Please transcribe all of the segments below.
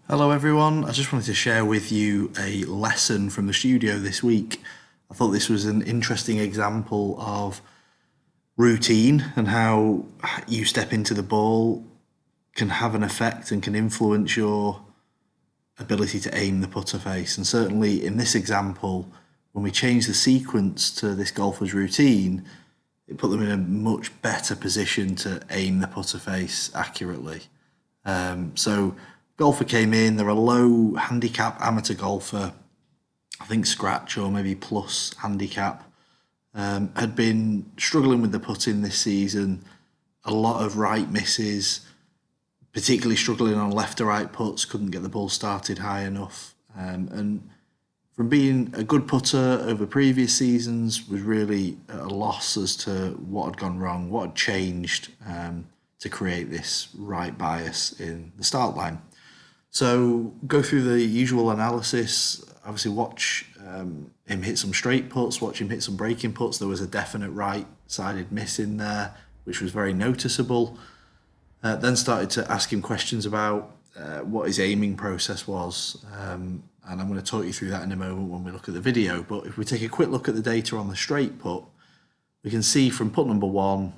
Hello everyone, I just wanted to share with you a lesson from the studio this week. I thought this was an interesting example of routine and how you step into the ball can have an effect and can influence your ability to aim the putter face. And certainly in this example, when we change the sequence to this golfer's routine, it put them in a much better position to aim the putter face accurately. So golfer came in, they're a low handicap amateur golfer, I think scratch or maybe plus handicap, had been struggling with the putting this season, a lot of right misses, particularly struggling on left to right puts, couldn't get the ball started high enough. And from being a good putter over previous seasons, was really at a loss as to what had gone wrong, what had changed to create this right bias in the start line. So go through the usual analysis, obviously watch him hit some straight puts, watch him hit some breaking puts. There was a definite right-sided miss in there, which was very noticeable. Then started to ask him questions about what his aiming process was. And I'm going to talk you through that in a moment when we look at the video. But if we take a quick look at the data on the straight put, we can see from putt number one,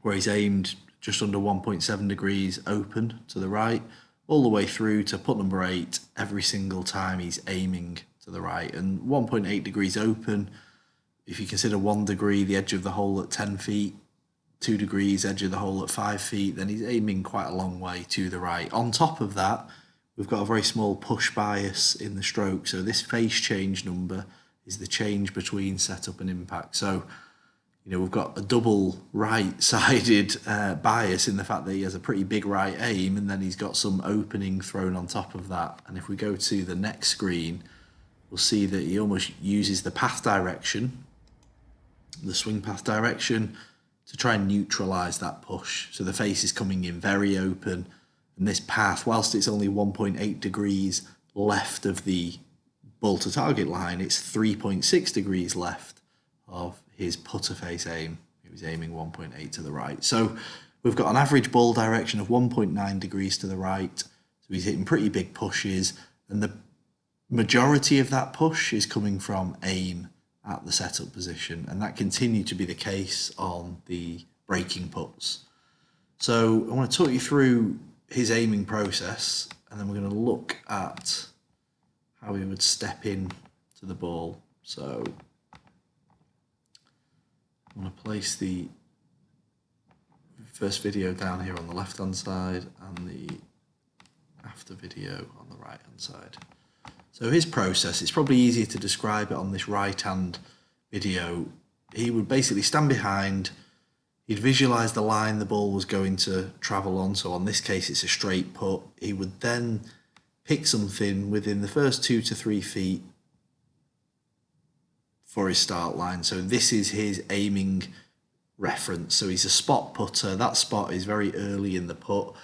where he's aimed just under 1.7 degrees open to the right, all the way through to putt number 8, every single time he's aiming to the right. And 1.8 degrees open, if you consider 1 degree the edge of the hole at 10 feet, 2 degrees edge of the hole at 5 feet, then he's aiming quite a long way to the right. On top of that, we've got a very small push bias in the stroke. So this face change number is the change between setup and impact. So we've got a double right-sided bias in the fact that he has a pretty big right aim, and then he's got some opening thrown on top of that. And if we go to the next screen, we'll see that he almost uses the path direction, the swing path direction, to try and neutralize that push. So the face is coming in very open, and this path, whilst it's only 1.8 degrees left of the ball to target line, it's 3.6 degrees left of his putter face aim. He was aiming 1.8 to the right. So we've got an average ball direction of 1.9 degrees to the right. So he's hitting pretty big pushes, and the majority of that push is coming from aim at the setup position, and that continued to be the case on the breaking puts. So I want to talk you through his aiming process, and then we're going to look at how he would step in to the ball. So I'm going to place the first video down here on the left hand side and the after video on the right hand side. So his process, it's probably easier to describe it on this right hand video. He would basically stand behind, he'd visualize the line the ball was going to travel on. So on this case, it's a straight put. He would then pick something within the first 2 to 3 feet for his start line. So this is his aiming reference. So he's a spot putter. That spot is very early in the putt.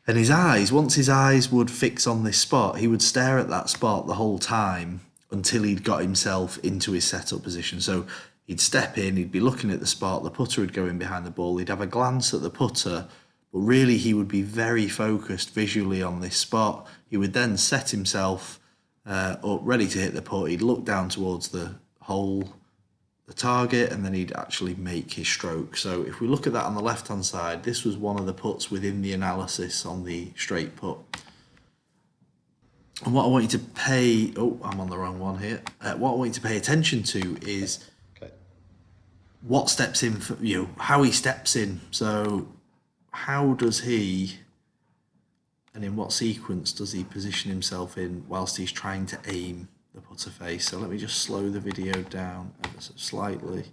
And his eyes, once his eyes would fix on this spot, he would stare at that spot the whole time until he'd got himself into his setup position. So he'd step in, he'd be looking at the spot, the putter would go in behind the ball, he'd have a glance at the putter, but really he would be very focused visually on this spot. He would then set himself up ready to hit the putt. He'd look down towards the hole, the target, and then he'd actually make his stroke. So if we look at that on the left hand side, this was one of the putts within the analysis on the straight putt. And what I want you to pay, I'm on the wrong one here. What I want you to pay attention to is what steps in for how he steps in. So how does he, and in what sequence does he position himself in whilst he's trying to aim the putter face? So let me just slow the video down ever so slightly.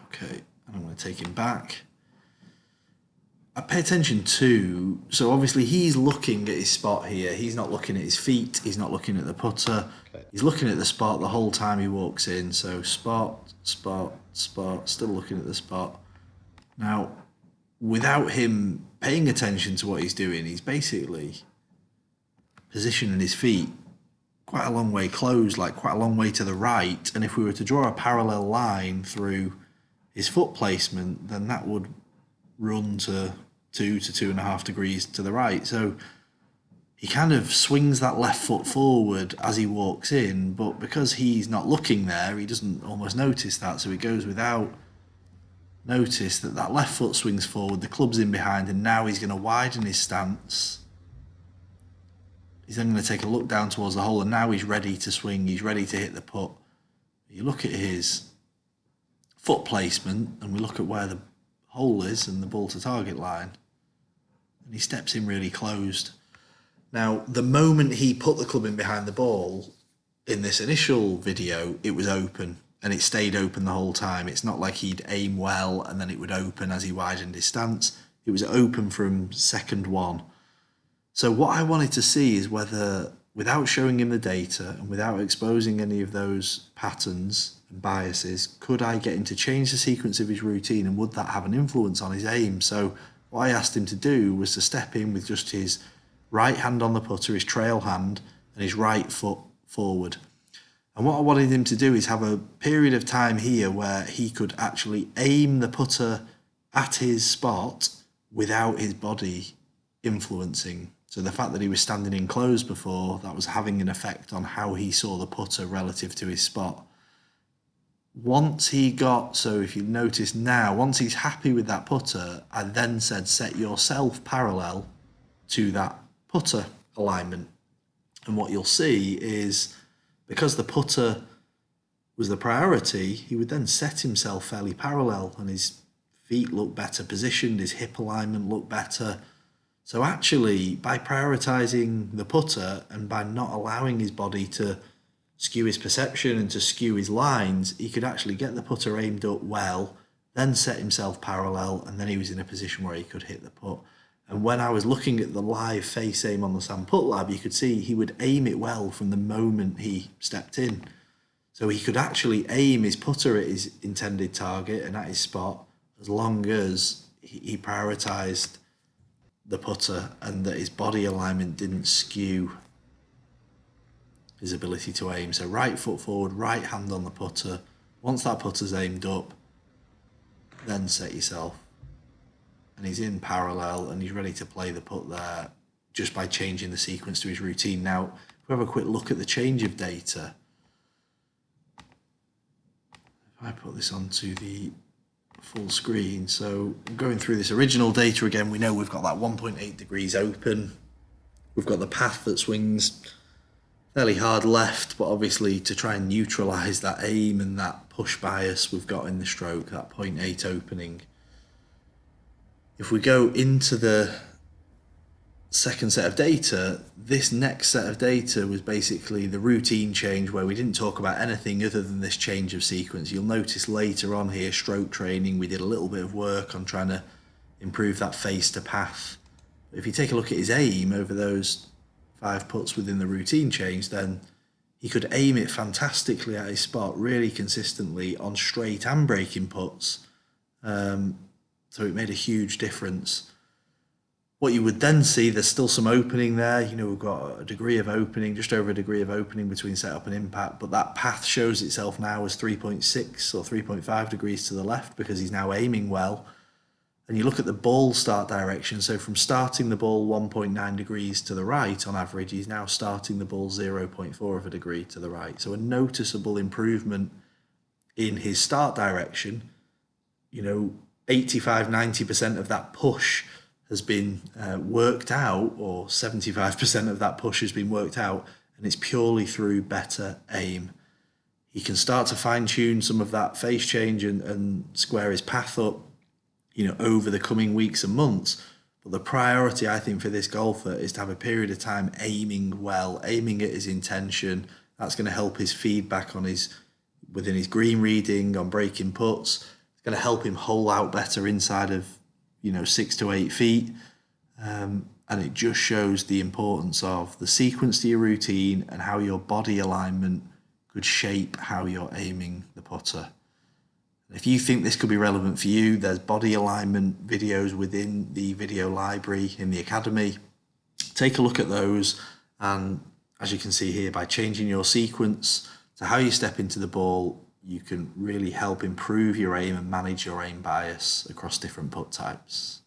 Okay, and I'm going to take him back. I pay attention to, so obviously he's looking at his spot here. He's not looking at his feet. He's not looking at the putter. Okay. He's looking at the spot the whole time he walks in. So spot, spot, spot, still looking at the spot. Now, without him paying attention to what he's doing, he's basically positioning his feet quite a long way closed, like quite a long way to the right. And if we were to draw a parallel line through his foot placement, then that would run to 2.5 degrees to the right. So he kind of swings that left foot forward as he walks in, but because he's not looking there, he doesn't almost notice that. So he goes without notice that left foot swings forward, the club's in behind, and now he's going to widen his stance. He's then going to take a look down towards the hole, and now he's ready to swing, he's ready to hit the putt. You look at his foot placement, and we look at where the hole is and the ball to target line, and he steps in really closed. Now, the moment he put the club in behind the ball, in this initial video, it was open, and it stayed open the whole time. It's not like he'd aim well and then it would open as he widened his stance. It was open from second one. So what I wanted to see is whether, without showing him the data and without exposing any of those patterns and biases, could I get him to change the sequence of his routine, and would that have an influence on his aim? So what I asked him to do was to step in with just his right hand on the putter, his trail hand, and his right foot forward. And what I wanted him to do is have a period of time here where he could actually aim the putter at his spot without his body influencing. So the fact that he was standing in close before, that was having an effect on how he saw the putter relative to his spot. Once he got, so if you notice now, once he's happy with that putter, I then said set yourself parallel to that putter alignment. And what you'll see is, because the putter was the priority, he would then set himself fairly parallel, and his feet look better positioned, his hip alignment looked better. So actually, by prioritising the putter and by not allowing his body to skew his perception and to skew his lines, he could actually get the putter aimed up well, then set himself parallel, and then he was in a position where he could hit the putt. And when I was looking at the live face aim on the Sam Putt Lab, you could see he would aim it well from the moment he stepped in. So he could actually aim his putter at his intended target and at his spot, as long as he prioritised the putter and that his body alignment didn't skew his ability to aim. So right foot forward, right hand on the putter. Once that putter's aimed up, then set yourself. And he's in parallel, and he's ready to play the putt there just by changing the sequence to his routine. Now, if we have a quick look at the change of data, if I put this onto the full screen, so going through this original data again, we know we've got that 1.8 degrees open. We've got the path that swings fairly hard left, but obviously to try and neutralise that aim and that push bias we've got in the stroke, that 0.8 opening. If we go into the second set of data, this next set of data was basically the routine change, where we didn't talk about anything other than this change of sequence. You'll notice later on here, stroke training, we did a little bit of work on trying to improve that face to path. If you take a look at his aim over those 5 putts within the routine change, then he could aim it fantastically at his spot, really consistently on straight and breaking putts. So it made a huge difference. What you would then see, there's still some opening there. You know, we've got a degree of opening, just over a degree of opening between setup and impact, but that path shows itself now as 3.6 or 3.5 degrees to the left, because he's now aiming well. And you look at the ball start direction, so from starting the ball 1.9 degrees to the right on average, he's now starting the ball 0.4 of a degree to the right. So a noticeable improvement in his start direction. You know, 85-90% of that push has been worked out, or 75% of that push has been worked out, and it's purely through better aim. He can start to fine-tune some of that face change and square his path up, you know, over the coming weeks and months. But the priority, I think, for this golfer is to have a period of time aiming well, aiming at his intention. That's going to help his feedback on within his green reading, on breaking putts. Going to help him hole out better inside of, 6 to 8 feet. And it just shows the importance of the sequence to your routine and how your body alignment could shape how you're aiming the putter. If you think this could be relevant for you, there's body alignment videos within the video library in the Academy. Take a look at those, and as you can see here, by changing your sequence to how you step into the ball, you can really help improve your aim and manage your aim bias across different putt types.